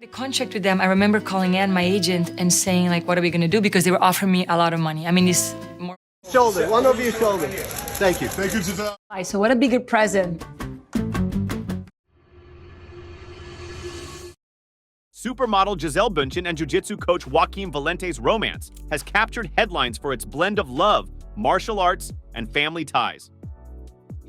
The contract with them, I remember calling in my agent and saying, like, what are we going to do? Because they were offering me a lot of money. I mean, it's more... Shoulder, one over your shoulder. Thank you. Thank you, Gisele. So what a bigger present. Supermodel Gisele Bündchen and jiu-jitsu coach Joaquim Valente's romance has captured headlines for its blend of love, martial arts, and family ties.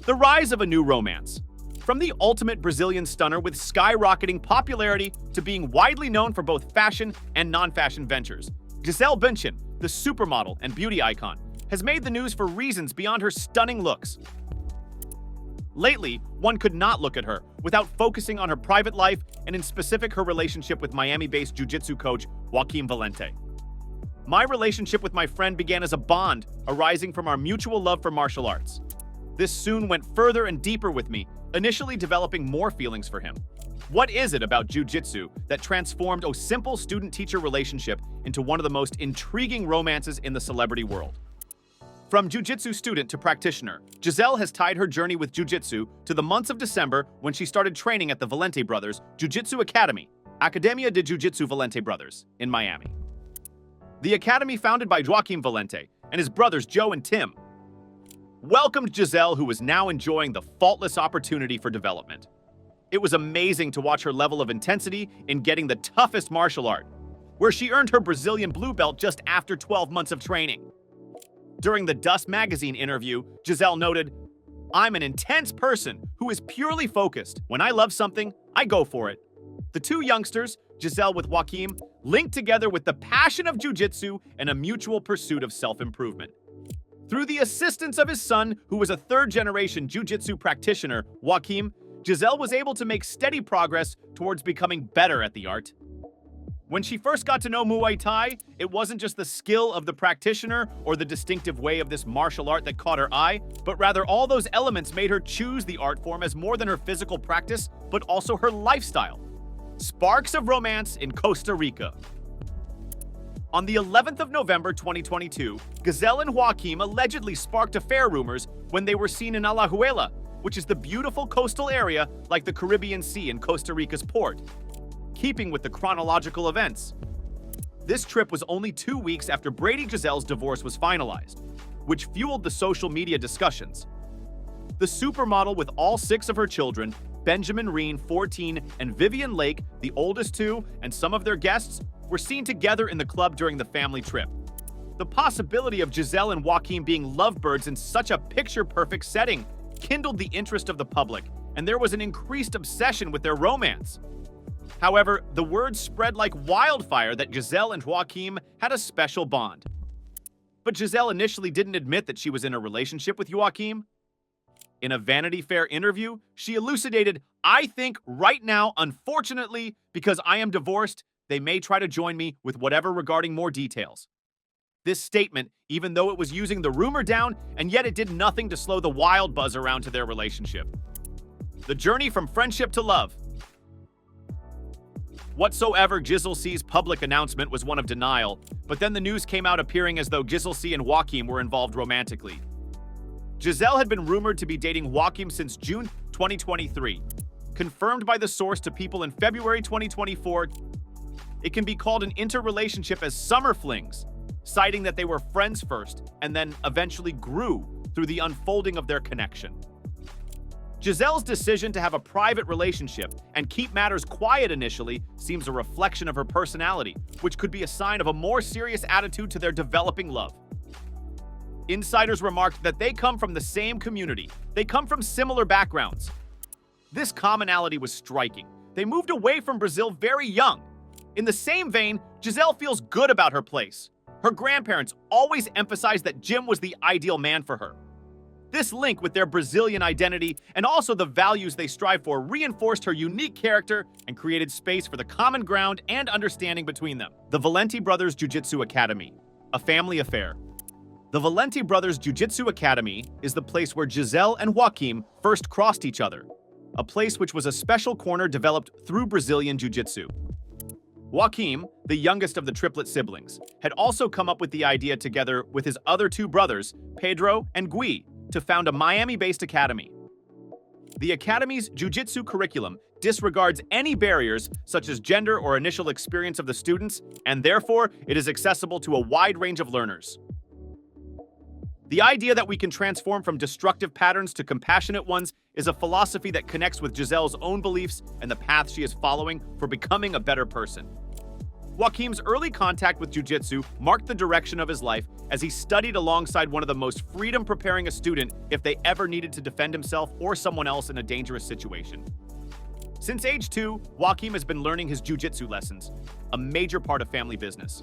The rise of a new romance. From the ultimate Brazilian stunner with skyrocketing popularity to being widely known for both fashion and non-fashion ventures, Gisele Bündchen, the supermodel and beauty icon, has made the news for reasons beyond her stunning looks. Lately, one could not look at her without focusing on her private life and in specific her relationship with Miami-based jiu-jitsu coach Joaquim Valente. My relationship with my friend began as a bond arising from our mutual love for martial arts. This soon went further and deeper with me, initially developing more feelings for him. What is it about jiu-jitsu that transformed a simple student-teacher relationship into one of the most intriguing romances in the celebrity world? From jiu-jitsu student to practitioner, Gisele has tied her journey with jiu-jitsu to the months of December when she started training at the Valente brothers' Jiu-Jitsu Academy, Academia de Jiu-Jitsu Valente Brothers, in Miami. The academy, founded by Joaquim Valente and his brothers Joe and Tim, welcomed Gisele, who was now enjoying the faultless opportunity for development. It was amazing to watch her level of intensity in getting the toughest martial art, where she earned her Brazilian blue belt just after 12 months of training. During the Dust magazine interview, Gisele noted, "I'm an intense person who is purely focused. When I love something, I go for it." The two youngsters, Gisele with Joaquim, linked together with the passion of jiu-jitsu and a mutual pursuit of self-improvement. Through the assistance of his son, who was a third-generation jiu-jitsu practitioner, Joaquim, Gisele was able to make steady progress towards becoming better at the art. When she first got to know Muay Thai, it wasn't just the skill of the practitioner or the distinctive way of this martial art that caught her eye, but rather all those elements made her choose the art form as more than her physical practice, but also her lifestyle. Sparks of romance in Costa Rica. On the 11th of November 2022, Gisele and Joaquim allegedly sparked affair rumors when they were seen in Alajuela, which is the beautiful coastal area like the Caribbean Sea in Costa Rica's port. Keeping with the chronological events, this trip was only 2 weeks after Brady Gisele's divorce was finalized, which fueled the social media discussions. The supermodel, with all 6 of her children, Benjamin Reen, 14, and Vivian Lake, the oldest 2, and some of their guests, were seen together in the club during the family trip. The possibility of Gisele and Joaquim being lovebirds in such a picture-perfect setting kindled the interest of the public, and there was an increased obsession with their romance. However, the word spread like wildfire that Gisele and Joaquim had a special bond. But Gisele initially didn't admit that she was in a relationship with Joaquim. In a Vanity Fair interview, she elucidated, "I think right now, unfortunately, because I am divorced, they may try to join me with whatever regarding more details." This statement, even though it was using the rumor down, and yet it did nothing to slow the wild buzz around to their relationship. The journey from friendship to love. Whatsoever Gisele C's public announcement was one of denial, but then the news came out appearing as though Gisele C and Joaquim were involved romantically. Gisele had been rumored to be dating Joaquim since June 2023. Confirmed by the source to People in February 2024, it can be called an interrelationship as summer flings, citing that they were friends first and then eventually grew through the unfolding of their connection. Gisele's decision to have a private relationship and keep matters quiet initially seems a reflection of her personality, which could be a sign of a more serious attitude to their developing love. Insiders remarked that they come from the same community. They come from similar backgrounds. This commonality was striking. They moved away from Brazil very young. In the same vein, Gisele feels good about her place. Her grandparents always emphasized that Jim was the ideal man for her. This link with their Brazilian identity and also the values they strive for reinforced her unique character and created space for the common ground and understanding between them. The Valente Brothers Jiu-Jitsu Academy, a family affair. The Valente Brothers Jiu-Jitsu Academy is the place where Gisele and Joaquim first crossed each other, a place which was a special corner developed through Brazilian Jiu-Jitsu. Joaquim, the youngest of the triplet siblings, had also come up with the idea together with his other 2 brothers, Pedro and Gui, to found a Miami-based academy. The academy's jiu-jitsu curriculum disregards any barriers such as gender or initial experience of the students, and therefore it is accessible to a wide range of learners. The idea that we can transform from destructive patterns to compassionate ones is a philosophy that connects with Gisele's own beliefs and the path she is following for becoming a better person. Joaquim's early contact with jiu-jitsu marked the direction of his life as he studied alongside one of the most freedom-preparing a student if they ever needed to defend himself or someone else in a dangerous situation. Since age 2, Joaquim has been learning his jiu-jitsu lessons, a major part of family business.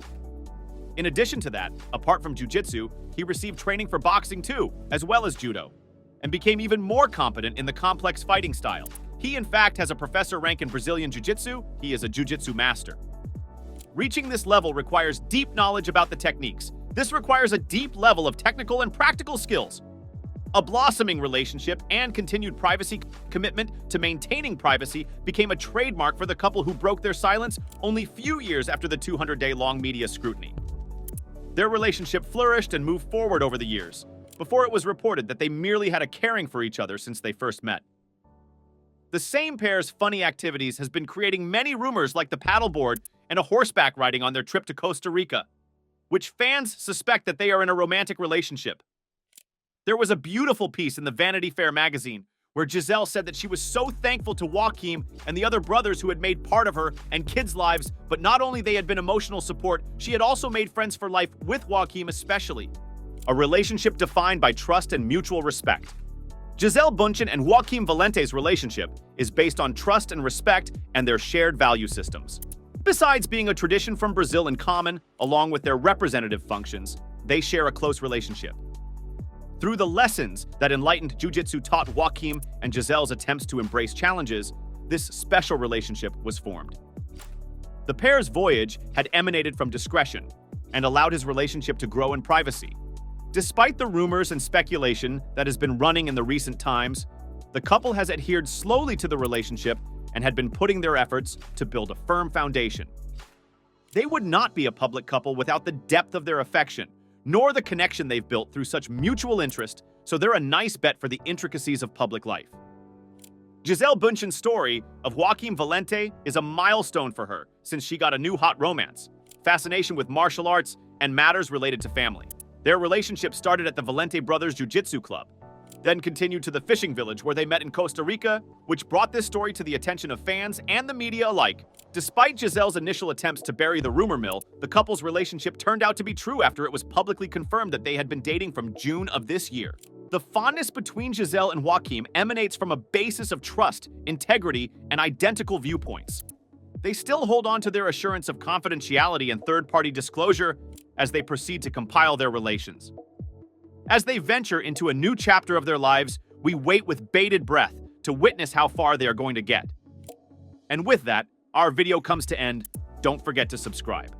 In addition to that, apart from jiu-jitsu, he received training for boxing too, as well as judo, and became even more competent in the complex fighting style. He, in fact, has a professor rank in Brazilian jiu-jitsu. He is a jiu-jitsu master. Reaching this level requires deep knowledge about the techniques. This requires a deep level of technical and practical skills. A blossoming relationship and continued privacy commitment to maintaining privacy became a trademark for the couple who broke their silence only few years after the 200-day-long media scrutiny. Their relationship flourished and moved forward over the years, before it was reported that they merely had a caring for each other since they first met. The same pair's funny activities has been creating many rumors like the paddleboard and a horseback riding on their trip to Costa Rica, which fans suspect that they are in a romantic relationship. There was a beautiful piece in the Vanity Fair magazine where Gisele said that she was so thankful to Joaquim and the other brothers who had made part of her and kids' lives, but not only they had been emotional support, she had also made friends for life with Joaquim especially. A relationship defined by trust and mutual respect. Gisele Bündchen and Joaquim Valente's relationship is based on trust and respect and their shared value systems. Besides being a tradition from Brazil in common, along with their representative functions, they share a close relationship. Through the lessons that enlightened jiu-jitsu taught Joaquim and Gisele's attempts to embrace challenges, this special relationship was formed. The pair's voyage had emanated from discretion and allowed his relationship to grow in privacy. Despite the rumors and speculation that has been running in the recent times, the couple has adhered slowly to the relationship and had been putting their efforts to build a firm foundation. They would not be a public couple without the depth of their affection, nor the connection they've built through such mutual interest, so they're a nice bet for the intricacies of public life. Gisele Bündchen's story of Joaquim Valente is a milestone for her since she got a new hot romance, fascination with martial arts, and matters related to family. Their relationship started at the Valente Brothers Jiu-Jitsu Club, then continued to the fishing village where they met in Costa Rica, which brought this story to the attention of fans and the media alike. Despite Gisele's initial attempts to bury the rumor mill, the couple's relationship turned out to be true after it was publicly confirmed that they had been dating from June of this year. The fondness between Gisele and Joaquim emanates from a basis of trust, integrity, and identical viewpoints. They still hold on to their assurance of confidentiality and third-party disclosure as they proceed to compile their relations. As they venture into a new chapter of their lives, we wait with bated breath to witness how far they are going to get. And with that, our video comes to end. Don't forget to subscribe.